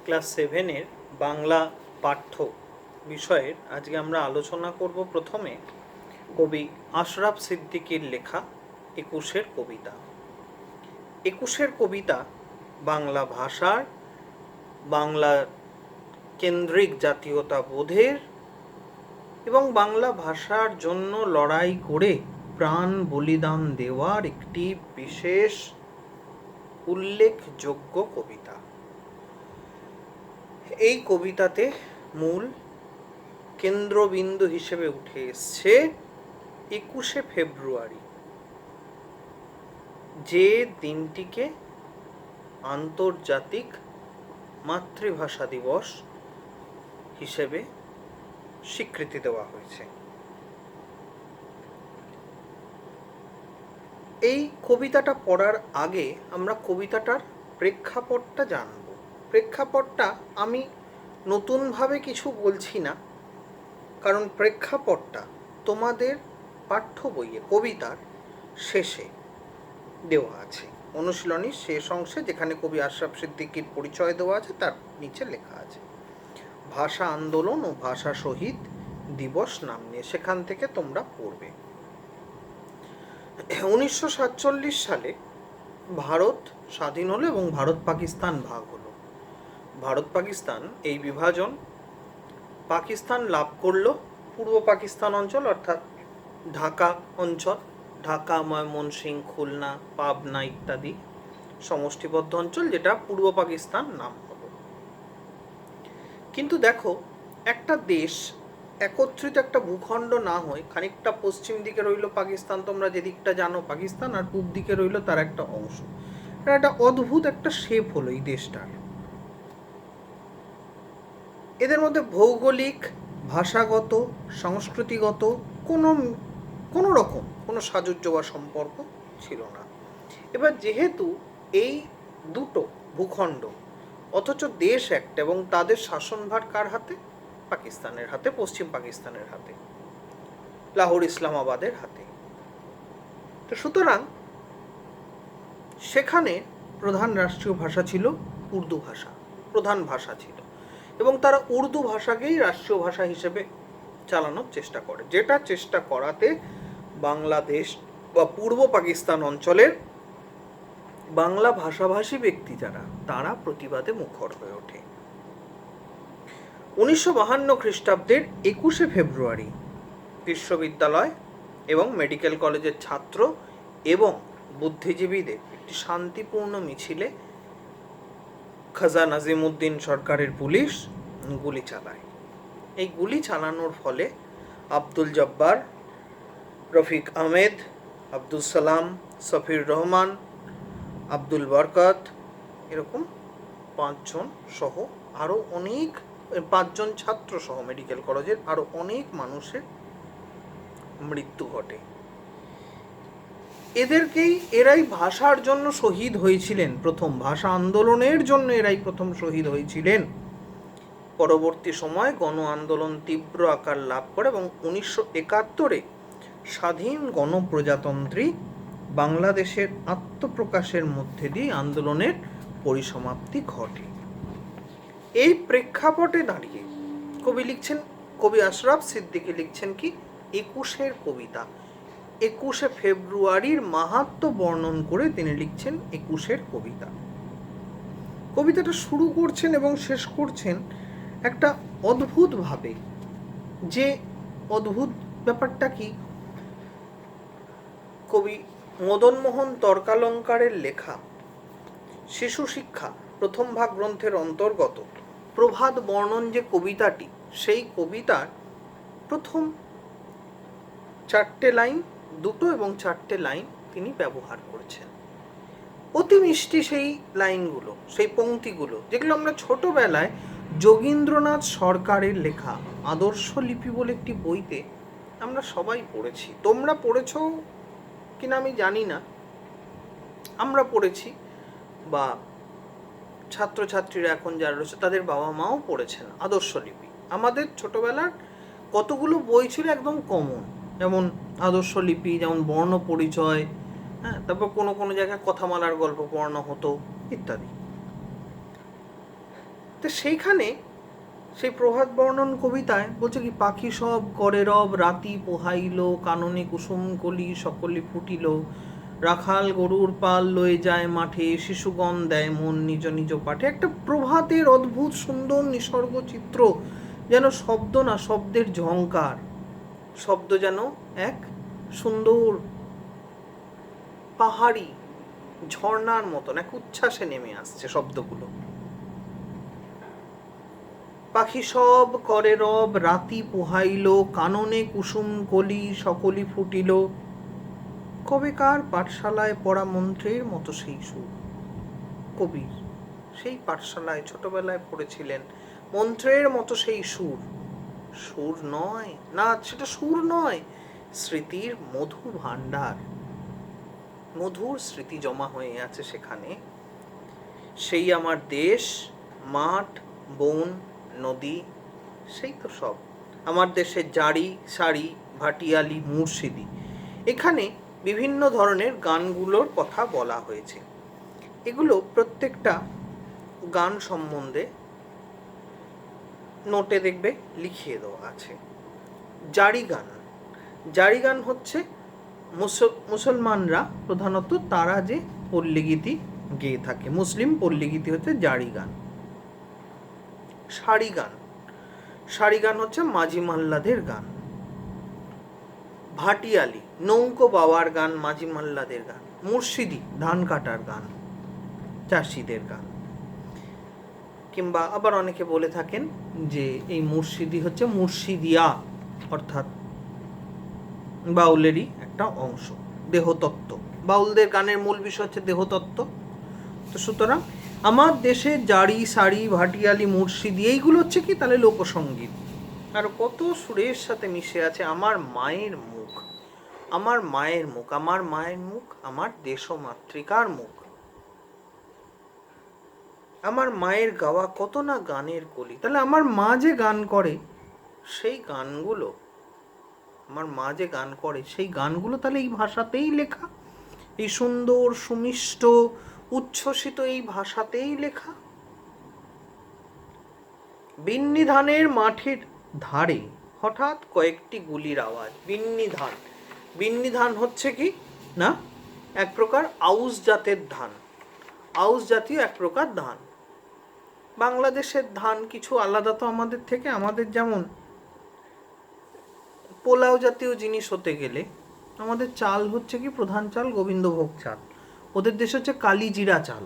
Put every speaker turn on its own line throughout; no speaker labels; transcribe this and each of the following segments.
Class 7-এর Bangla পাঠ্য বিষয়ের আজকে আমরা আলোচনা করব প্রথমে কবি আশরাফ সিদ্দিকীর লেখা একুশের কবিতা। একুশের কবিতা বাংলা ভাষার, বাংলা কেন্দ্রিক জাতীয়তা বোধের এবং বাংলা ভাষার জন্য লড়াই করে প্রাণ বলিদান দেওয়ার একটি বিশেষ উল্লেখযোগ্য কবিতা। এই কবিতাতে মূল কেন্দ্রবিন্দু হিসেবে উঠে এসছে 21শে ফেব্রুয়ারি, যে দিনটিকে আন্তর্জাতিক মাতৃভাষা দিবস হিসেবে স্বীকৃতি দেওয়া হয়েছে। এই কবিতাটা পড়ার আগে আমরা কবিতাটার প্রেক্ষাপটটা জানব। প্রেক্ষাপটটা আমি নতুনভাবে কিছু বলছি না, কারণ প্রেক্ষাপটটা তোমাদের পাঠ্য বইয়ে কবিতার শেষে দেওয়া আছে, অনুশীলনীর শেষ অংশে যেখানে কবি আশরাফ সিদ্দিকীর পরিচয় দেওয়া আছে তার নিচে লেখা আছে ভাষা আন্দোলন ও ভাষা শহীদ দিবস নাম নিয়ে, সেখান থেকে তোমরা পড়বে। 1947 সালে ভারত স্বাধীন হলো এবং ভারত পাকিস্তান ভাগ হলো। ভারত পাকিস্তান এই বিভাজন, পাকিস্তান লাভ করলো পূর্ব পাকিস্তান অঞ্চল অর্থাৎ ঢাকা অঞ্চল, ঢাকা, ময়মনসিংহ, খুলনা, পাবনা ইত্যাদি সমষ্টিবদ্ধ অঞ্চল, যেটা পূর্ব পাকিস্তান নাম হলো। কিন্তু দেখো, একটা দেশ একত্রিত একটা ভূখণ্ড না হয় খানিকটা পশ্চিম দিকে রইল পাকিস্তান, তোমরা যে দিকটা জানো পাকিস্তান, আর পূর্ব দিকে রইল তার একটা অংশ। এটা একটা অদ্ভুত একটা শেপ হলো এই দেশটার। এদের মধ্যে ভৌগোলিক, ভাষাগত, সংস্কৃতিগত কোনো রকম কোনো সাযুজ্য বা সম্পর্ক ছিল না। এবার যেহেতু এই দুটো ভূখণ্ড অথচ দেশ একটা, এবং তাদের শাসনভার কার হাতে? পাকিস্তানের হাতে, পশ্চিম পাকিস্তানের হাতে, লাহোর ইসলামাবাদের হাতে। তো সুতরাং সেখানে প্রধান রাষ্ট্রীয় ভাষা ছিল উর্দু ভাষা, প্রধান ভাষা ছিল, এবং তারা উর্দু ভাষাকেই রাষ্ট্রীয় ভাষা হিসেবে চালানোর চেষ্টা করে, যেটা চেষ্টা করাতে বাংলাদেশ বা পূর্ব পাকিস্তান অঞ্চলের বাংলা ভাষাভাষী ব্যক্তি যারা, তারা প্রতিবাদে মুখর হয়ে ওঠে। 1952 খ্রিস্টাব্দের 21শে ফেব্রুয়ারি বিশ্ববিদ্যালয় এবং মেডিকেল কলেজের ছাত্র এবং বুদ্ধিজীবীদের একটি শান্তিপূর্ণ মিছিলে খাজা নাজিমুদ্দিন সরকারের পুলিশ গুলি চালায়। এই গুলি চালানোর ফলে আব্দুল জব্বার, রফিক আহমেদ, আব্দুল সালাম, সফির রহমান, আব্দুল বরকত, এরকম 5 জন সহ আরও অনেক, 5 জন ছাত্র সহ মেডিকেল কলেজের আরও অনেক মানুষের মৃত্যু ঘটে। এরাই ভাষার জন্য শহীদ হয়েছিলেন, প্রথম ভাষা আন্দোলনের জন্য এরাই প্রথম শহীদ হয়েছিলেন। পরবর্তী সময় গণ আন্দোলন তীব্র আকার লাভ করে এবং 1971-এ স্বাধীন গণপ্রজাতন্ত্রী বাংলাদেশের আত্মপ্রকাশের মধ্যে দিয়ে আন্দোলনের পরিসমাপ্তি ঘটে। এই প্রেক্ষাপটে দাঁড়িয়ে কবি আশরাফ সিদ্দিকী লিখছেন কি? 21-এর কবিতা। 21শে ফেব্রুয়ারির মাহাত্ম্য বর্ণন করে তিনি লিখছেন 21-এর কবিতা। কবিতাটা শুরু করছেন এবং শেষ করছেন একটা অদ্ভুতভাবে। যে অদ্ভুত ব্যাপারটা কি, কবি মদনমোহন তর্কালঙ্কারের লেখা শিশু শিক্ষা প্রথম ভাগ গ্রন্থের অন্তর্গত প্রভাত বর্ণন যে কবিতাটি, সেই কবিতার প্রথম 4টে লাইন, 2 এবং 4টে লাইন তিনি ব্যবহার করেছেন। অতি মিষ্টি সেই লাইনগুলো, সেই পংক্তিগুলো, যেগুলো আমরা ছোটবেলায় যোগীন্দ্রনাথ সরকারের লেখা আদর্শ লিপি বলে একটি বইতে আমরা সবাই পড়েছি। তোমরা পড়েছো কিনা আমি জানি না, আমরা পড়েছি, বা ছাত্রছাত্রীরা এখন যারা রয়েছে তাদের বাবা মাও পড়েছেন আদর্শ লিপি। আমাদের ছোটবেলার কতগুলো বই ছিল একদম কমন, যেমন আদর্শ লিপি, যেমন বর্ণ পরিচয়, হ্যাঁ, তারপর কোনো জায়গায় কথামালার গল্প পড়ানো হতো ইত্যাদি। তো সেইখানে সেই প্রভাত বর্ণন কবিতায় বলছে কি, পাখি সব করে রব রাতি পোহাইল, কাননে কুসুম কলি সকলে ফুটিল, রাখাল গরুর পাল লয়ে যায় মাঠে, শিশুগণ দেয় মন নিজ নিজ পাঠে। একটা প্রভাতের অদ্ভুত সুন্দর নিসর্গ চিত্র, যেন শব্দ না, শব্দের ঝংকার, শব্দ যেন এক সুন্দর পাহাড়ি ঝর্ণার মতন এক উচ্ছ্বাসে নেমে আসছে শব্দগুলো। পাখি সব করে রব রাতি পোহাইল, কাননে কুসুম কলি সকলি ফুটিল, কবেকার পাঠশালায় পড়া মন্ত্রের মতো সেই সুর। কবির সেই পাঠশালায় ছোটবেলায় পড়েছিলেন, মন্ত্রের মতো সেই সুর। সুর নয় না, সেটা সুর নয়, স্মৃতির মধু ভাণ্ডার, মধুর স্মৃতি জমা হয়ে আছে সেখানে। সেই আমার দেশ, মাঠ, বন, নদী, সেই তো সব আমার দেশের জারি, সারি, ভাটিয়ালি, মুর্শিদি। এখানে বিভিন্ন ধরনের গানগুলোর কথা বলা হয়েছে। এগুলো প্রত্যেকটা গান সম্বন্ধে নোটে দেখবে লিখিয়ে দেওয়া আছে। জারি গান, জারি গান হচ্ছে মুসলমানরা প্রধানত তারা যে পল্লীগীতি গেয়ে থাকে, মুসলিম পল্লীগীতি হচ্ছে জারি গান। সারি গান, সারি গান হচ্ছে মাঝি মাল্লাদের গান। ভাটিয়ালি নৌকো বাবার গান, মাঝি মাল্লাদের গান। মুর্শিদি ধান কাটার গান, চাষিদের গান। কিংবা আবার অনেকে বলে থাকেন যে এই মুর্শিদি হচ্ছে মুর্শিদিয়া, অর্থাৎ বাউলেরই একটা অংশ, দেহতত্ত্ব। বাউলদের গানের মূল বিষয় হচ্ছে দেহতত্ত্ব। তো সুতরাং আমার দেশে জারি, সারি, ভাটিয়ালি, মুর্শিদি এইগুলো হচ্ছে কি তাহলে লোকসঙ্গীত। আর কত সুরের সাথে মিশে আছে আমার মায়ের মুখ, আমার মায়ের মুখ, আমার মায়ের মুখ, আমার দেশমাতৃকার মুখ। আমার মায়ের গাওয়া কত না গানের কলি। তাহলে আমার মা যে গান করে সেই গানগুলো, আমার মা যে গান করে সেই গানগুলো তাহলে এই ভাষাতেই লেখা, এই সুন্দর সুমিষ্ট উচ্ছ্বসিত এই ভাষাতেই লেখা। বিন্নি ধানের মাঠের ধারে হঠাৎ কয়েকটি গুলির আওয়াজ। বিন্নি ধান, বিন্নি ধান হচ্ছে কি না এক প্রকার আউশ জাতের ধান, আউশ জাতীয় এক প্রকার ধান। বাংলাদেশের ধান কিছু আলাদা তো আমাদের থেকে। আমাদের যেমন পোলাও জাতীয় জিনিস হতে গেলে আমাদের চাল হচ্ছে কি প্রধান চাল গোবিন্দভোগ চাল, ওদের দেশে হচ্ছে কালি জিরা চাল।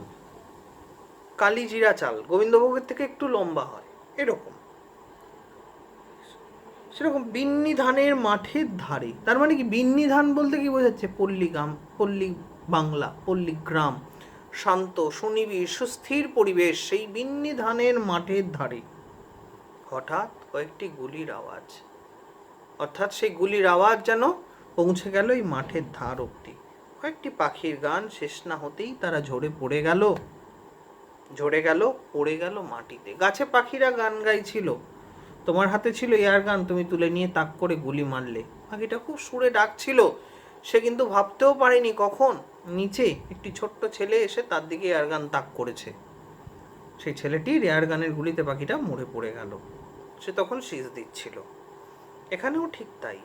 কালি জিরা চাল গোবিন্দভোগের থেকে একটু লম্বা হয়, এরকম। সেরকম বিন্নি ধানের মাঠের ধারে, তার মানে কি বিন্নি ধান বলতে কি বোঝাচ্ছে? পল্লী গ্রাম, পল্লী বাংলা, পল্লী গ্রাম, শান্ত সুনিবিড় সুস্থির পরিবেশ। সেই বিন্নি ধানের মাঠের ধারে হঠাৎ কয়েকটি গুলির আওয়াজ, অর্থাৎ সেই গুলির আওয়াজ যেন পৌঁছে গেল এই মাঠের ধার অবধি। কয়েকটি পাখির গান শেষ না হতেই তারা ঝরে পড়ে গেল, ঝরে গেল, পড়ে গেল মাটিতে। গাছে পাখিরা গান গাইছিল, তোমার হাতে ছিল এয়ার গান, তুমি তুলে নিয়ে তাক করে গুলি মারলে। পাখিটা খুব সুরে ডাকছিল, সে কিন্তু ভাবতেও পারেনি কখন নিচে একটি ছোট্ট ছেলে এসে তার দিকে এয়ার গান তাক করেছে। সেই ছেলেটির এয়ার গানের গুলিতে পাখিটা মরে পড়ে গেল, সে তখন শীষ দিচ্ছিল। এখানেও ঠিক তাই।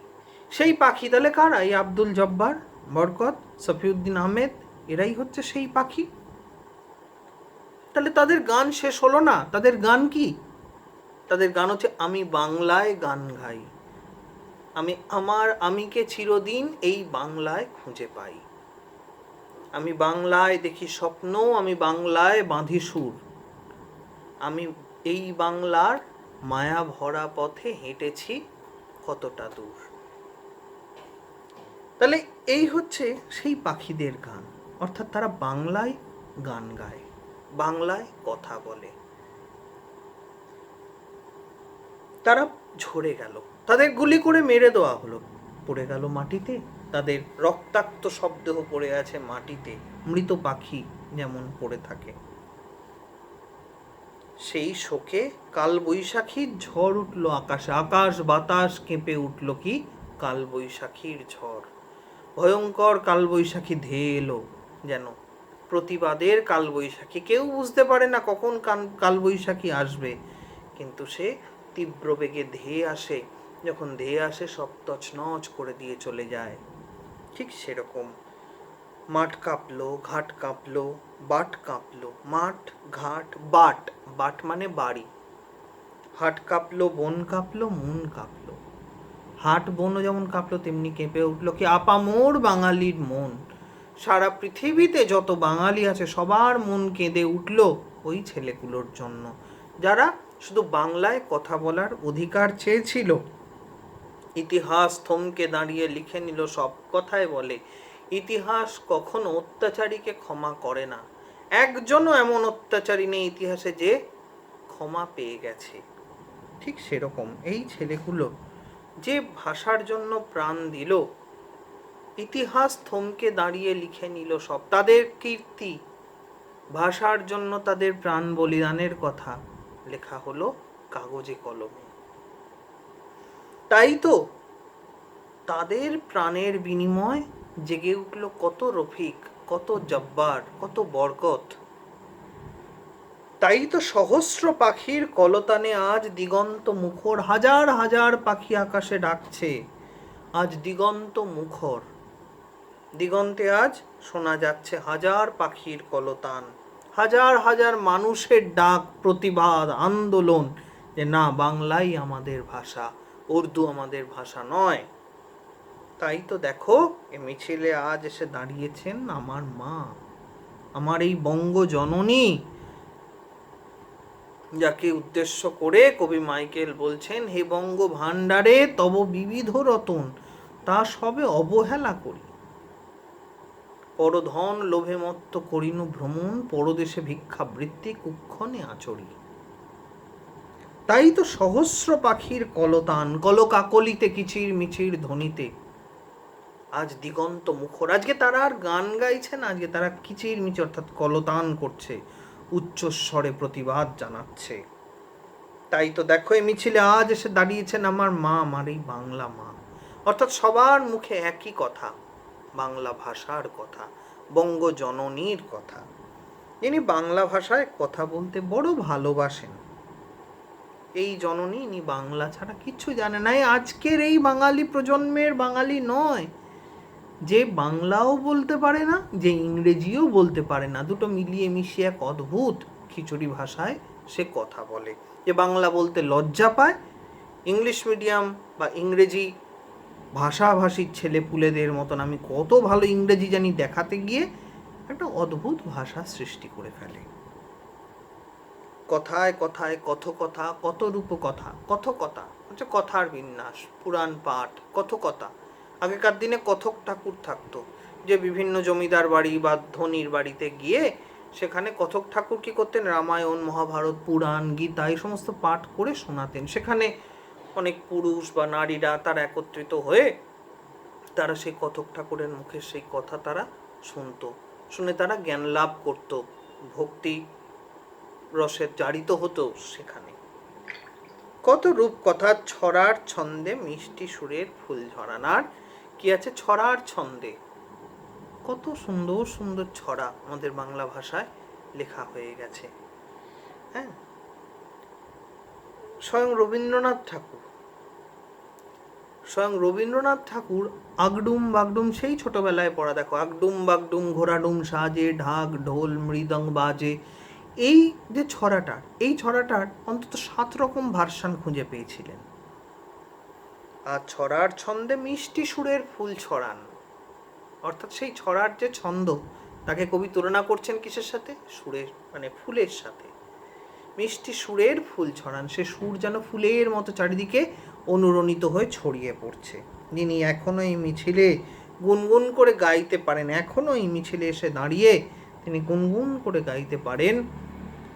সেই পাখি তাহলে কারা? এই আব্দুল জব্বার, বরকত, সফিউদ্দিন আহমেদ, এরাই হচ্ছে সেই পাখি। তাহলে তাদের গান শেষ হলো না। তাদের গান কি? তাদের গান হচ্ছে আমি বাংলায় গান গাই, আমি আমার আমিকে চিরদিন এই বাংলায় খুঁজে পাই, আমি বাংলায় দেখি স্বপ্ন, আমি বাংলায় বাঁধি সুর, আমি এই বাংলার মায়া ভরা পথে হেঁটেছি কতটা দূর। তাহলে এই হচ্ছে সেই পাখিদের গান, অর্থাৎ তারা বাংলায় গান গায়, বাংলায় কথা বলে। তারা ঝরে গেল, তাদের গুলি করে মেরে দেওয়া হলো, পড়ে গেল মাটিতে, তাদের রক্তাক্ত শবদেহ পড়ে আছে মাটিতে, মৃত পাখি যেমন পড়ে থাকে। সেই শোকে কাল বৈশাখীর ঝড় উঠল আকাশে, আকাশ বাতাস কেঁপে উঠল কি কাল বৈশাখীর ঝড়। ভয়ঙ্কর কাল বৈশাখী ধেয়ে এলো যেন প্রতিবাদের কালবৈশাখী। কেউ বুঝতে পারে না কখন কালবৈশাখী আসবে, কিন্তু সে তীব্র বেগে ধেয়ে আসে, যখন ধেয়ে আসে সব তছনছ করে দিয়ে চলে যায়। ঠিক সেরকম মাঠ কাঁপলো, ঘাট কাঁপলো, বাট কাঁপলো। মাঠ, ঘাট, বাট, বাট মানে বাড়ি। হাট কাঁপলো, বন কাঁপলো, মন কাঁপলো। হাট বনও যেমন কাঁপলো, তেমনি কেঁপে উঠলো কি আপামোর বাঙালির মন। সারা পৃথিবীতে যত বাঙালি আছে সবার মন কেঁদে উঠল ওই ছেলেগুলোর জন্য, যারা শুধু বাংলায় কথা বলার অধিকার চেয়েছিল। ইতিহাস থমকে দাঁড়িয়ে লিখে নিল, সব কথায় বলে ইতিহাস কখনো অত্যাচারীকে ক্ষমা করে না। একজনও এমন অত্যাচারী নেই ইতিহাসে যে ক্ষমা পেয়ে গেছে। ঠিক সেরকম এই ছেলেগুলো যে ভাষার জন্য প্রাণ দিল, ইতিহাস থমকে দাঁড়িয়ে লিখে নিল সব তাদের কীর্তি। ভাষার জন্য তাদের প্রাণ বলিদানের কথা লেখা হলো কাগজে কলমে। তাই তো তাদের প্রাণের বিনিময় জেগে উঠল কত রফিক, কত জব্বার, কত বরকত। তাই তো সহস্র পাখির কলতানে আজ দিগন্ত মুখর, হাজার হাজার পাখি আকাশে ডাকছে আজ দিগন্ত মুখর। দিগন্তে আজ শোনা যাচ্ছে হাজার পাখির কলতান, হাজার হাজার মানুষের ডাক, প্রতিবাদ, আন্দোলন, যে না, বাংলাই আমাদের ভাষা, উর্দু আমাদের ভাষা নয়। তাই তো দেখো এ মিছিলে আজ এসে দাঁড়িয়েছেন আমার মা, আমার এই বঙ্গ জননী, যাকে উদ্দেশ্য করে কবি মাইকেল বলছেন, হে বঙ্গ ভাণ্ডারে তব বিবিধ রতন, তা সবে অবহেলা করি। পরধন লোভে মত্ত করিনু ভ্রমণ, পরদেশে ভিক্ষাবৃত্তি কুক্ষণে আচরি। তাই তো সহস্র পাখির কলতান, কলকাকলিতে কিচির মিচির ধ্বনিতে আজ দিগন্ত মুখর। আজকে তারা আর গান গাইছে না, আজকে তারা কিচির মিচির অর্থাৎ কলতান করছে, উচ্চস্বরে প্রতিবাদ জানাচ্ছে। তাই তো দেখো এই মিছিলে আজ এসে দাঁড়িয়েছেন আমার মা, আমার এই বাংলা মা। অর্থাৎ সবার মুখে একই কথা, বাংলা ভাষার কথা, বঙ্গ জননীর কথা। ইনি বাংলা ভাষায় কথা বলতে বড় ভালোবাসেন। এই জননী ইনি বাংলা ছাড়া কিচ্ছু জানে না। আজকের এই বাঙালি প্রজন্মের বাঙালি নয়, যে বাংলাও বলতে পারে না, যে ইংরেজিও বলতে পারে না, দুটো মিলিয়ে মিশিয়ে এক অদ্ভুত খিচুড়ি ভাষায় সে কথা বলে, যে বাংলা বলতে লজ্জা পায়। ইংলিশ মিডিয়াম বা ইংরেজি ভাষাভাষীর ছেলেপুলেদের মতন আমি কত ভালো ইংরেজি জানি দেখাতে গিয়ে একটা অদ্ভুত ভাষা সৃষ্টি করে ফেলে। কথায় কথায় কথকথা, কত রূপকথা, কথকতা হচ্ছে কথার বিন্যাস, পুরাণ পাঠ, কথকতা। আগেকার দিনে কথক ঠাকুর থাকতো, যে বিভিন্ন জমিদার বাড়ি বা ধনির বাড়িতে গিয়ে সেখানে কথক ঠাকুর কি করতেন, রামায়ণ, মহাভারত, পুরাণ, গীতা এই সমস্ত পাঠ করে শোনাতেন। সেখানে অনেক পুরুষ বা নারীরা তারা একত্রিত হয়ে তারা সেই কথক ঠাকুরের মুখে সেই কথা তারা শুনতো, শুনে তারা জ্ঞান লাভ করত, ভক্তি রসে জারিত হতো। সেখানে কত রূপ কথা, ছড়ার ছন্দে মিষ্টি সুরের ফুল ঝরানার কি আছে, ছড়ার ছন্দে কত সুন্দর সুন্দর ছড়া আমাদের বাংলা ভাষায় লেখা হয়ে গেছে। হ্যাঁ, স্বয়ং রবীন্দ্রনাথ ঠাকুর আগডুম বাগডুম সেই ছোটবেলায় পড়া, দেখো আগডুম বাগডুম ঘোড়াডুম সাজে, ঢাক ঢোল মৃদং বাজে, এই যে এই ছড়াটার অন্তত 7 রকম ভার্সান খুঁজে পেয়েছিলেন। আর ছড়ার ছন্দে মিষ্টি সুরের ফুল ছড়ান, অর্থাৎ সেই ছড়ার যে ছন্দ তাকে কবি তুলনা করছেন কিসের সাথে, সুরের মানে ফুলের সাথে। মিষ্টি সুরের ফুল ছড়ান, সে সুর যেন ফুলের মতো চারিদিকে অনুরণিত হয়ে ছড়িয়ে পড়ছে। যিনি এখনো এই মিছিলে গুনগুন করে গাইতে পারেন, এখনো এই মিছিলে এসে দাঁড়িয়ে তিনি গুনগুন করে গাইতে পারেন,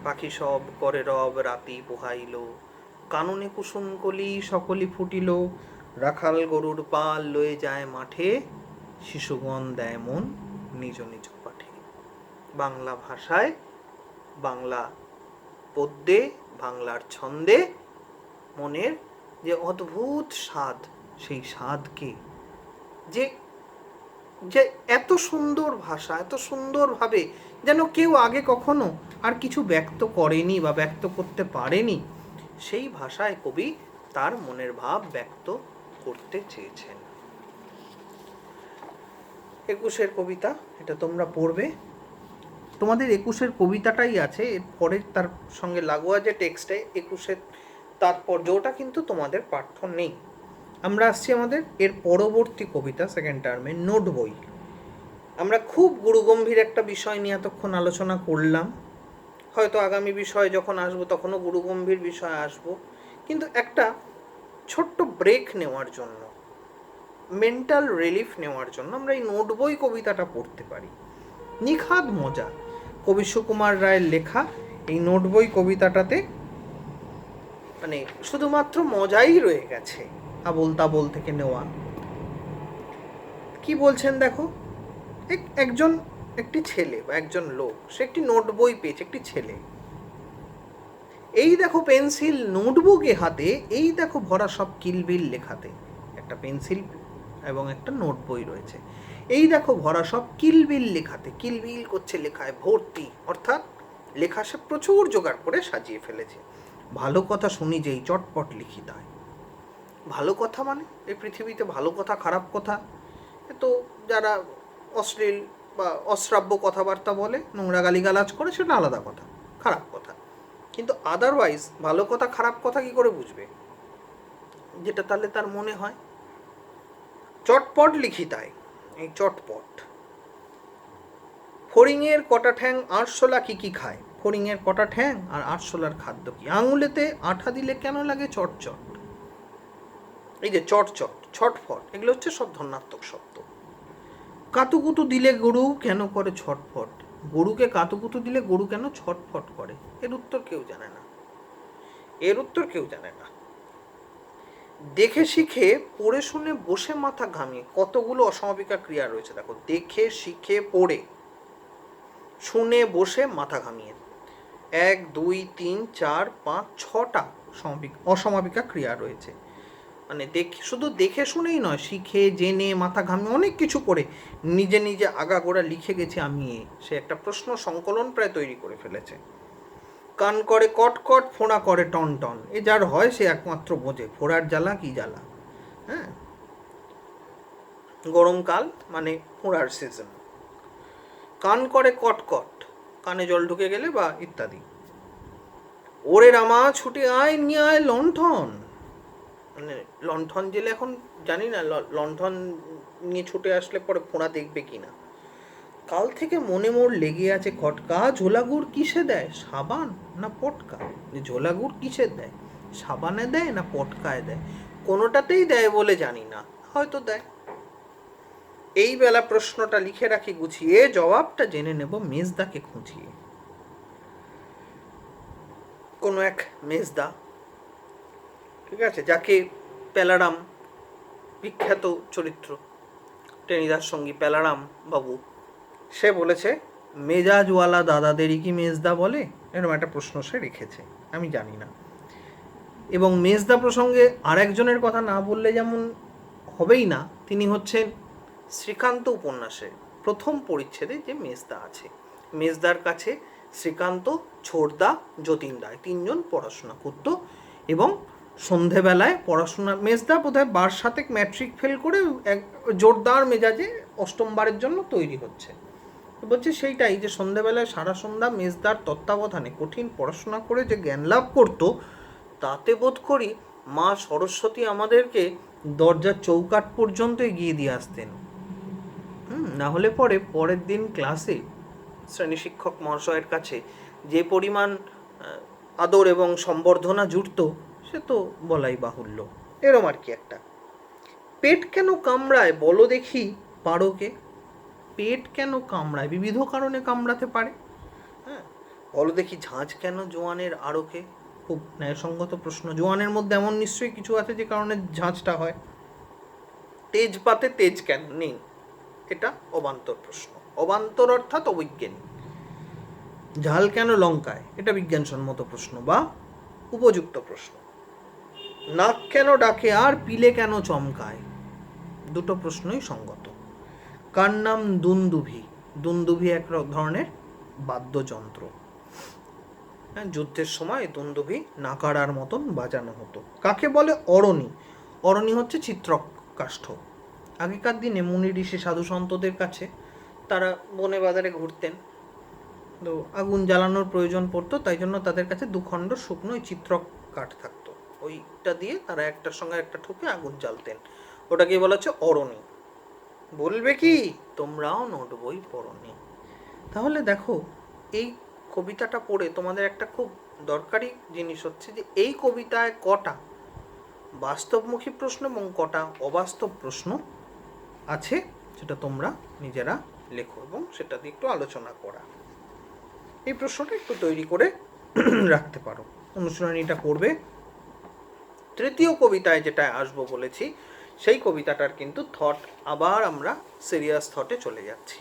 পাখি সব করে রব রাতি পোহাইল, কাননে কুসুম কলি সকলি ফুটিল, রাখাল গরুর পাল লয়ে যায় মাঠে, শিশুগণ দেয় মন নিজ নিজ পাঠে। বাংলা ভাষায়, বাংলা পদ্যে, বাংলার ছন্দে মনের যে অদ্ভুত স্বাদ, সেই স্বাদকে যে যে এত সুন্দর ভাষা, এত সুন্দরভাবে যেন কেউ আগে কখনো আর কিছু ব্যক্ত করেনি বা ব্যক্ত করতে পারেনি, সেই ভাষায় কবি তার মনের ভাব ব্যক্ত করতে চেয়েছেন। 21-এর কবিতা, এটা তোমরা পড়বে। তোমাদের 21-এর কবিতাটাই আছে, এর পরে তার সঙ্গে লাগোয়া যে টেক্সটে 21-এর তাৎপর্যটা কিন্তু তোমাদের পাঠ্য নেই। আমরা আসছি আমাদের এর পরবর্তী কবিতা, সেকেন্ড টার্মে, নোট বই। আমরা খুব গুরুগম্ভীর একটা বিষয় নিয়ে এতক্ষণ আলোচনা করলাম, হয়তো আগামী বিষয় যখন আসবো তখনও গুরুগম্ভীর বিষয় আসবো, কিন্তু একটা ছোট্ট ব্রেক নেওয়ার জন্য, মেন্টাল রিলিফ নেওয়ার জন্য আমরা এই নোট বই কবিতাটা পড়তে পারি। নিখাদ মজা, কবি সুকুমার রায়ের লেখা এই নোট বই কবিতাটাতে মানে শুধুমাত্র মজাই রয়ে গেছে, আবোল তাবোল থেকে নেওয়া। কি বলছেন দেখো, একটি ছেলে বা একজন লোক, সে একটি নোট বই পেয়েছে, একটি ছেলে। এই দেখো পেন্সিল নোটবুকে হাতে, এই দেখো ভরা সব কিলবিল লেখাতে। একটা পেন্সিল এবং একটা নোট বই রয়েছে, এই দেখো ভরা সব কিলবিল লেখাতে, কিলবিল করছে লেখায় ভর্তি, অর্থাৎ লেখা সে প্রচুর জোগাড় করে সাজিয়ে ফেলেছে। ভালো কথা শুনি যেই চটপট লিখি তাই। ভালো কথা মানে এই পৃথিবীতে ভালো কথা খারাপ কথা, তো যারা অশ্লীল বা অশ্রাব্য কথাবার্তা বলে, নোংরা গালিগালাজ করে, সেটা আলাদা কথা, খারাপ কথা। কিন্তু আদারওয়াইজ ভালো কথা খারাপ কথা কি করে বুঝবে? যেটা তাহলে তার মনে হয়। চটপট লিখি তাই, এই চটপট। ফড়িংয়ের কটা ঠ্যাং আরশোলা কি কি খায়? ফড়িংয়ের কটা ঠ্যাং আর আরশোলার খাদ্য কি? আঙুলেতে আঠা দিলে কেন লাগে চটচট? এই যে চটচট, ছটফট, এগুলো হচ্ছে সব ধন্যাত্মক শব্দ। কাতুকুতু দিলে গরু কেন করে ছটফট? গরুকে কাতুকুতু দিলে গরু কেন ছটফট করে? এর উত্তর কেউ জানে না, এর উত্তর কেউ জানে না। দেখে শিখে পড়ে শুনে বসে মাথা ঘামিয়ে, কতগুলো অসমাপিকা ক্রিয়া রয়েছে দেখো। দেখে শিখে পড়ে শুনে বসে মাথা ঘামিয়ে, 1 2 3 4 5 6টা অসমাপিকা ক্রিয়া রয়েছে। মানে শুধু দেখে শুনেই নয়, শিখে জেনে মাথা ঘামিয়ে অনেক কিছু করে নিজে নিজে আগাগোড়া লিখে গেছে আমি। সে একটা প্রশ্ন সংকলন প্রায় তৈরি করে ফেলেছে। কান করে কটকট, ফোঁড়া করে টন টন, এ যার হয় সে একমাত্র বোঝে ফোঁড়ার জ্বালা কি জ্বালা। হ্যাঁ, গরমকাল মানে ফোঁড়ার সিজন। কান করে কটকট, কানে জল ঢুকে গেলে বা ইত্যাদি। ওরে রামা ছুটে আয়, নিয়ে আয় লণ্ঠন। মানে লণ্ঠন জেলে এখন জানি না লণ্ঠন নিয়ে ছুটে আসলে পরে ফোঁড়া দেখবে কিনা। কাল থেকে মনে মোর লেগে আছে খটকা, ঝোলাগুড় কিসে দেয়, সাবান না পটকা? যে ঝোলাগুড় কিসে দেয়, সাবানে দেয় না পটকায় দেয়? কোনোটাতেই দেয় বলে জানি না, হয়তো দেয়। এই বেলা প্রশ্নটা লিখে রাখি গুছিয়ে, জবাবটা জেনে নেব মেজদাকে খুঁজিয়ে। কোনো এক মেজদা, ঠিক আছে, যাকে প্যালারাম, বিখ্যাত চরিত্র টেনিদার সঙ্গী প্যালারাম বাবু, সে বলেছে মেজাজওয়ালা দাদাদেরই কি মেজদা বলে? এরকম একটা প্রশ্ন সে রেখেছে, আমি জানি না। এবং মেজদা প্রসঙ্গে আর একজনের কথা না বললে যেমন হবেই না, তিনি হচ্ছেন শ্রীকান্ত উপন্যাসের প্রথম পরিচ্ছেদে যে মেজদা আছে। মেজদার কাছে শ্রীকান্ত, ছোড়দা, যতীন রায় তিনজন পড়াশোনা করতো এবং সন্ধেবেলায় পড়াশোনা, মেজদা বোধহয় 12 ম্যাট্রিক ফেল করে এক জোরদার মেজাজে অষ্টমবারের জন্য তৈরি হচ্ছে। বলছে সেইটাই, যে সন্ধেবেলায় সারা সন্ধ্যা মেজদার তত্ত্বাবধানে কঠিন পড়াশোনা করে যে জ্ঞান লাভ করতো, তাতে বোধ করি মা সরস্বতী আমাদেরকে দরজার চৌকাঠ পর্যন্ত এগিয়ে দিয়ে আসতেন। না হলে পরের দিন ক্লাসে শ্রেণী শিক্ষক মহাশয়ের কাছে যে পরিমাণ আদর এবং সম্বর্ধনা জুটত, সে তো বলাই বাহুল্য। এরম আর কি একটা। পেট কেন কামড়ায় বলো দেখি পারোকে? পেট কেন কামড়ায়? বিবিধ কারণে কামড়াতে পারে। হ্যাঁ, বলো দেখি ঝাঁঝ কেন জোয়ানের আড়কে? খুব ন্যায়সঙ্গত প্রশ্ন। জোয়ানের মধ্যে এমন নিশ্চয়ই কিছু আছে যে কারণে ঝাঁঝটা হয়। তেজপাতে তেজ কেন নেই? এটা অবান্তর প্রশ্ন, অবান্তর অর্থাৎ অবৈজ্ঞানিক। ঝাল কেন লঙ্কায়? এটা বিজ্ঞানসম্মত প্রশ্ন বা উপযুক্ত প্রশ্ন। নাক কেন ডাকে আর পিলে কেন চমকায়? দুটো প্রশ্নই সঙ্গত। কার নাম দুন্দুভি? দুন্দুভি এক ধরনের বাদ্যযন্ত্র। হ্যাঁ, যুদ্ধের সময় দুন্দুভি নাকাড়ার মতন বাজানো হতো। কাকে বলে? অরণি। অরণি হচ্ছে চিত্রক কাষ্ঠ। আগেকার দিনে মুনি ঋষি সাধু সন্তদের কাছে তারা বনে বাজারে ঘুরতেন, তো আগুন জ্বালানোর প্রয়োজন পড়তো, তাই জন্য তাদের কাছে দুখণ্ড শুকনো ওই চিত্রক কাঠ থাকতো, ওইটা দিয়ে তারা একটার সঙ্গে একটা ঠুকে আগুন জ্বালতেন। ওটাকে বলা হচ্ছে অরণি। বলবে কি তোমরাও নোট বই পড়নি? তাহলে দেখো, এই কবিতাটা পড়ে তোমাদের একটা খুব দরকারি জিনিস হচ্ছে যে এই কবিতায় কটা বাস্তবমুখী প্রশ্ন এবং কটা অবাস্তব প্রশ্ন আছে, সেটা তোমরা নিজেরা লেখো এবং সেটা দিয়ে একটু আলোচনা করা। এই প্রশ্নটা একটু তৈরি করে রাখতে পারো, অনুশীলনীটা করবে। তৃতীয় কবিতায় যেটা আসবো বলেছি, সেই কবিতাটার কিন্তু থট আবার আমরা সিরিয়াস থটে চলে যাচ্ছি।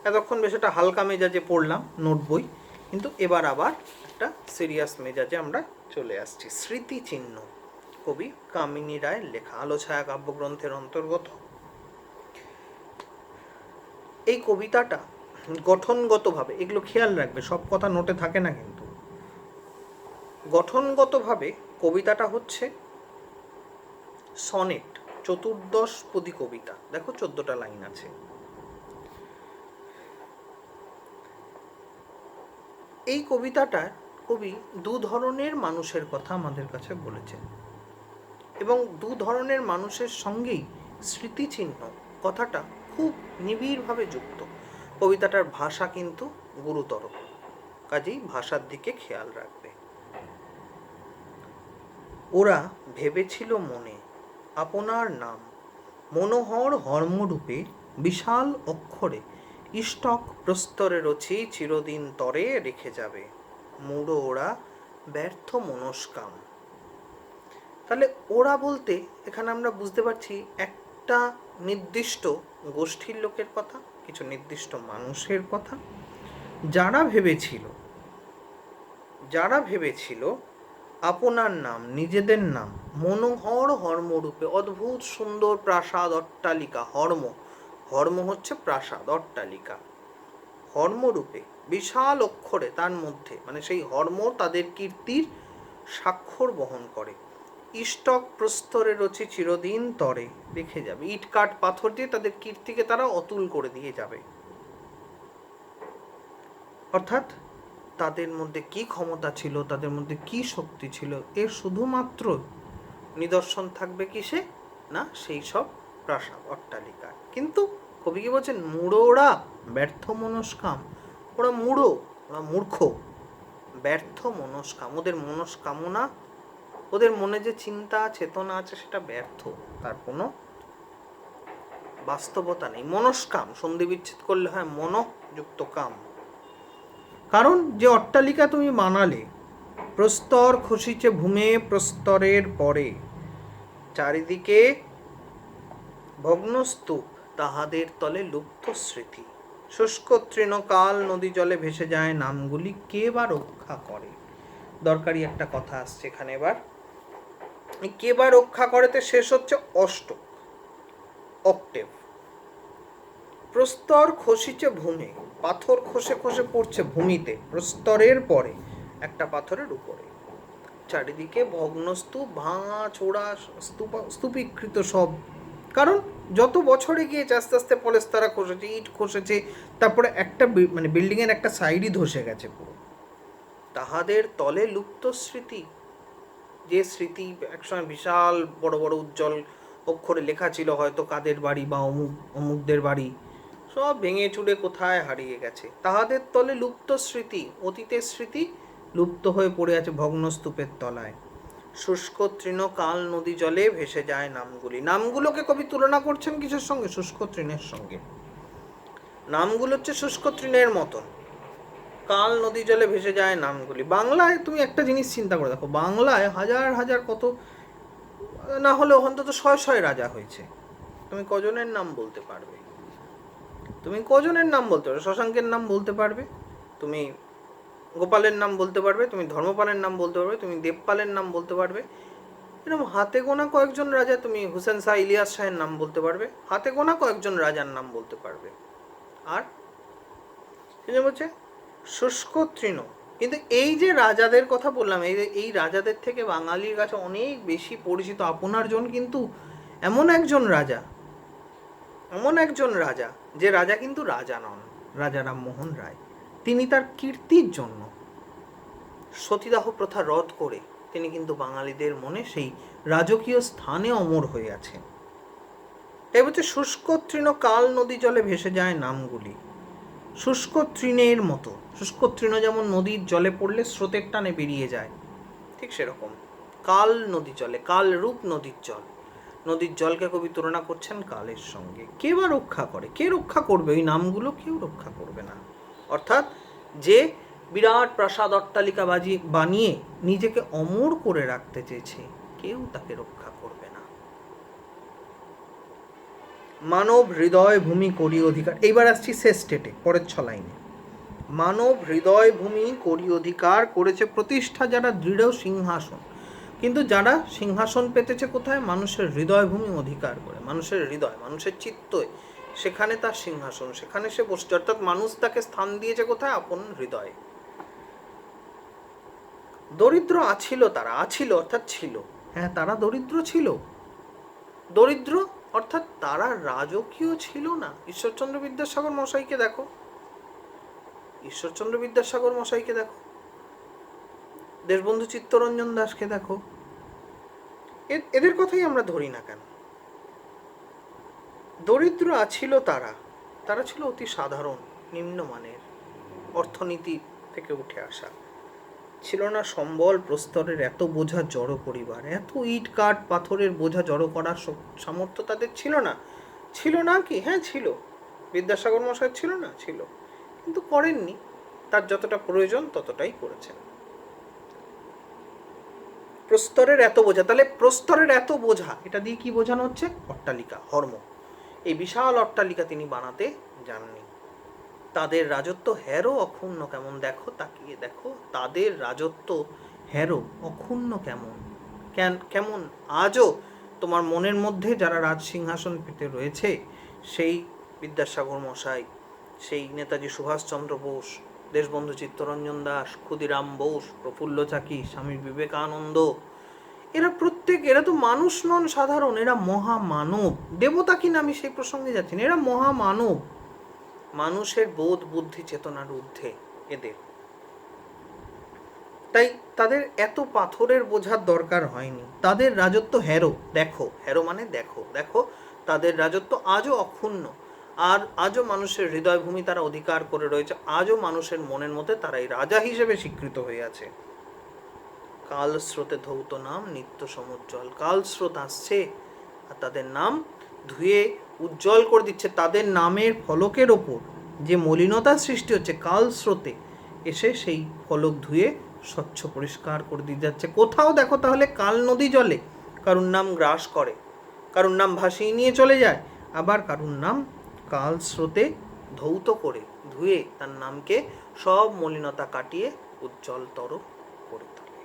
এতক্ষণ বেশ একটা হালকা মেজাজে পড়লাম নোট বই, কিন্তু এবার আবার একটা সিরিয়াস মেজাজে আমরা চলে আসছি। স্মৃতিচিহ্ন, কবি কামিনী রায়ের লেখা, আলোছায়া কাব্যগ্রন্থের অন্তর্গত। এই কবিতাটা গঠনগতভাবে, এগুলো খেয়াল রাখবে, সব কথা নোটে থাকে না কিন্তু, গঠনগতভাবে কবিতাটা হচ্ছে সনেট, চতুর্দশপদী কবিতা। দেখো 14টা লাইন আছে। এই কবিতাটা কবি দু ধরনের মানুষের কথা আমাদের কাছে বলেছেন এবং দু ধরনের মানুষের সঙ্গেই স্মৃতিচিহ্ন কথাটা খুব নিবিড়ভাবে যুক্ত। কবিতাটার ভাষা কিন্তু গুরুতর, কাজেই ভাষার দিকে খেয়াল রাখবে। ওরা ভেবেছিল মনে আপনার নাম, মনোহর হর্মরূপে বিশাল অক্ষরে ইষ্টক প্রস্তরে রচি চিরদিন তরে রেখে যাবে, মুড়ো ওরা ব্যর্থ মনস্কাম। তাহলে ওরা বলতে এখানে আমরা বুঝতে পারছি একটা নির্দিষ্ট গোষ্ঠীর লোকের কথা, কিছু নির্দিষ্ট মানুষের কথা, যারা ভেবেছিল আপনার নাম, নিজেদের নাম, মনোহর হর্মরূপে, অদ্ভুত সুন্দর প্রাসাদ অট্টালিকা, হর্ম হচ্ছে প্রাসাদ অট্টালিকা, হর্মরূপে বিশাল অক্ষরে, তার মধ্যে মানে সেই হর্ম তাদের কীর্তির স্বাক্ষর বহন করে, ইষ্টক প্রস্তরে রচি চিরদিন তরে রেখে যাবে, ইট কাঠ পাথর দিয়ে তাদের কীর্তিকে তারা অতুল করে দিয়ে যাবে। অর্থাৎ তাদের মধ্যে কি ক্ষমতা ছিল, তাদের মধ্যে কি শক্তি ছিল, এর শুধুমাত্র নিদর্শন থাকবে কিসে না, সেই সব প্রাসাদ অট্টালিকা। কিন্তু কবি কি বলছেন? মূঢ় ওরা ব্যর্থ মনস্কাম। ওরা মূঢ়, ওরা মূর্খ, ব্যর্থ মনস্কাম, ওদের মনস্কামনা, ওদের মনে যে চিন্তা চেতনা আছে সেটা ব্যর্থ, তার কোনো বাস্তবতা নেই। মনস্কাম সন্ধি বিচ্ছেদ করলে হয় মনযুক্ত কাম। কারণ যে অট্টালিকা তুমি বানালে, প্রস্তর খসিছে ভূমে প্রস্তরের পরে, চারিদিকে ভগ্নস্তূপ, তাহাদের তলে লুপ্ত স্মৃতি, শুষ্ক তৃণকাল নদী জলে ভেসে যায় নামগুলি, কে বা রক্ষা করে। দরকারি একটা কথা আসছে এখানে এবার, কে বা রক্ষা করেতে শেষ হচ্ছে অষ্টক, অক্টেভ। প্রস্তর খসিছে ভূমে, পাথর খসে খসে পড়ছে ভূমিতে, প্রস্তরের পরে একটা পাথরের উপরে, চারিদিকে ভগ্নস্তূপ, ভাঙা চোড়া স্তূপীকৃত সব। কারণ যত বছরে গিয়েছে আস্তে আস্তে পলেস্তারা খসেছে, ইট খসেছে, তারপরে একটা মানে বিল্ডিংয়ের একটা সাইডই ধসে গেছে পুরো। তাহাদের তলে লুপ্ত স্মৃতি, যে স্মৃতি একসময় বিশাল বড় বড় উজ্জ্বল অক্ষরে লেখা ছিল, হয়তো কাদের বাড়ি বা অমুকদের বাড়ি, সব ভেঙে চুরে কোথায় হারিয়ে গেছে। তাহাদের তলে লুপ্ত স্মৃতি, অতীতের স্মৃতি লুপ্ত হয়ে পড়ে আছে ভগ্নস্তূপের তলায়। শুষ্ক তৃণকাল নদী জলে ভেসে যায় নামগুলি। নামগুলোকে কবি তুলনা করছেন কিসের সঙ্গে? শুষ্ক তৃণের সঙ্গে। নামগুলো হচ্ছে শুষ্ক তৃণের মতন, কাল নদী জলে ভেসে যায় নামগুলি। বাংলায় তুমি একটা জিনিস চিন্তা করে দেখো, বাংলায় হাজার হাজার, কত না হলেও অন্তত শয় শয় রাজা হয়েছে, তুমি কজনের নাম বলতে পারবে? শশাঙ্কের নাম বলতে পারবে, তুমি গোপালের নাম বলতে পারবে, তুমি ধর্মপালের নাম বলতে পারবে, তুমি দেবপালের নাম বলতে পারবে। এরকম হাতে গোনা কয়েকজন রাজা, তুমি হুসেন শাহ, ইলিয়াস শাহের নাম বলতে পারবে, হাতে গোনা কয়েকজন রাজার নাম বলতে পারবে। আর বলছে শুষ্ক তৃণ। কিন্তু এই যে রাজাদের কথা বললাম, এই রাজাদের থেকে বাঙালির কাছে অনেক বেশি পরিচিত আপনার জন কিন্তু এমন একজন রাজা, যে রাজা কিন্তু রাজা নন, রাজা রামমোহন রায়। তিনি তার কীর্তির জন্য সতীদাহ প্রথা রদ করে তিনি কিন্তু বাঙালিদের মনে সেই রাজকীয় স্থানে অমর হয়ে আছেন। তাই বলছে শুষ্ক তৃণ কাল নদী জলে ভেসে যায় নামগুলি। শুষ্ক তৃণের মতো, শুষ্ক তৃণ যেমন নদীর জলে পড়লে স্রোতের টানে বেরিয়ে যায়, ঠিক সেরকম কাল নদী জলে, কাল রূপ নদীর জল, নদীর জলকে কবি তুলনা করছেন কালের সঙ্গে। কে বা রক্ষা করে, কে রক্ষা করবে? ওই নামগুলো কেউ রক্ষা করবে না। অর্থাৎ যে বিরাট প্রাসাদ অট্টালিকা বানিয়ে নিজেকে অমর করে রাখতে চেয়েছে, কেউ তাকে রক্ষা করবে না। মানব হৃদয় ভূমি করি অধিকার। এইবার আসছি শেষ স্টেটে, পরের 6 লাইনে। মানব হৃদয় ভূমি করি অধিকার করেছে প্রতিষ্ঠা যারা দৃঢ় সিংহাসন। কিন্তু যারা সিংহাসন পেতেছে কোথায়? মানুষের হৃদয় ভূমি অধিকার করে, মানুষের হৃদয়, মানুষের চিত্তে, সেখানে তার সিংহাসন, সেখানে সে বসছে। অর্থাৎ মানুষ তাকে স্থান দিয়েছে কোথায়? আপন হৃদয়ে। দরিদ্র আছিল তারা, আছিল অর্থাৎ ছিল, হ্যাঁ তারা দরিদ্র ছিল। দরিদ্র অর্থাৎ তারা রাজকীয় ছিল না। ঈশ্বরচন্দ্র বিদ্যাসাগর মশাইকে দেখো, ঈশ্বরচন্দ্র বিদ্যাসাগর মশাইকে দেখো, দেশবন্ধু চিত্তরঞ্জন দাসকে দেখো, এদের কথাই আমরা ধরি না কেন? দরিদ্র আছিল তারা, তারা ছিল অতি সাধারণ নিম্নমানের, অর্থনীতি থেকে উঠে আসা। ছিল না সম্বল প্রস্তরের এত বোঝা জড়ো পরিবার, এত ইট কাঠ পাথরের বোঝা জড়ো করার সামর্থ্য তাদের ছিল না। ছিল না কি? হ্যাঁ ছিল, বিদ্যাসাগর মশাই ছিল না, ছিল, কিন্তু করেননি। তার যতটা প্রয়োজন ততটাই করেছেন। প্রস্তরের এত বোঝা, তাহলে প্রস্তরের এত বোঝা, এটা দিয়ে কি বোঝানো হচ্ছে? অট্টালিকা, হর্ম। এই বিশাল অট্টালিকা তিনি বানাতে যাননি। তাদের রাজত্ব হেরো অক্ষুণ্ণ কেমন, দেখো তাকিয়ে দেখো, তাদের রাজত্ব হেরো অক্ষুণ্ণ কেমন, কেমন আজও তোমার মনের মধ্যে যারা রাজ সিংহাসন পেতে রয়েছে, সেই বিদ্যাসাগর মশাই, সেই নেতাজি সুভাষচন্দ্র বোস, দেশবন্ধু চিত্তরঞ্জন দাস, ক্ষুদিরাম বোস, প্রফুল্ল চাকি, স্বামী বিবেকানন্দ, এরা তো মানুষ নন সাধারণ, এরা মহামানব। দেবতা কিনা আমি সেই প্রসঙ্গে যাচ্ছি না, এরা মহামানব। মানুষের বোধ বুদ্ধি চেতনার ঊর্ধ্বে এদের। তাই তাদের এত পাথরের বোঝার দরকার হয়নি। তাদের রাজত্ব হেরো, দেখো, হেরো মানে দেখো, দেখো তাদের রাজত্ব আজও অক্ষুণ্ণ। আর আজও মানুষের হৃদয়ভূমি তারা অধিকার করে রয়েছে, আজও মানুষের মনের মধ্যে তারাই রাজা হিসেবে স্বীকৃত হয়ে আছে। কাল স্রোতে ধৌত নাম নিত্য সমুজ্জ্বল। কাল স্রোত আসছে আর তাদের নাম ধুয়ে উজ্জ্বল করে দিচ্ছে। তাদের নামের ফলকের ওপর যে মলিনতার সৃষ্টি হচ্ছে, কাল স্রোতে এসে সেই ফলক ধুয়ে স্বচ্ছ পরিষ্কার করে দিয়ে যাচ্ছে। কোথাও দেখো তাহলে কাল নদী জলে কারুর নাম গ্রাস করে, কারুর নাম ভাসিয়ে নিয়ে চলে যায়, আবার কারুর নাম কাল স্রোতে ধৌত করে ধুয়ে তার নামকে সব মলিনতা কাটিয়ে উজ্জ্বলতর করে তোলে।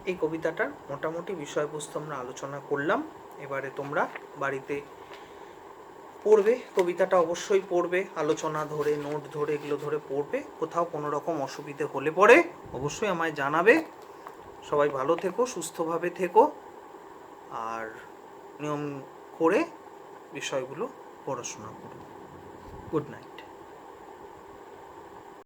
এই কবিতাটার মোটামুটি বিষয়বস্তু আমরা আলোচনা করলাম। এবারে তোমরা বাড়িতে পড়বে, কবিতাটা অবশ্যই পড়বে, আলোচনা ধরে, নোট ধরে, এগুলো ধরে পড়বে। কোথাও কোনো রকম অসুবিধে হলে পরে অবশ্যই আমায় জানাবে। সবাই ভালো থেকো, সুস্থভাবে থেকো, আর নিয়ম করে বিষয়গুলো পড়াশোনা করো। Good night.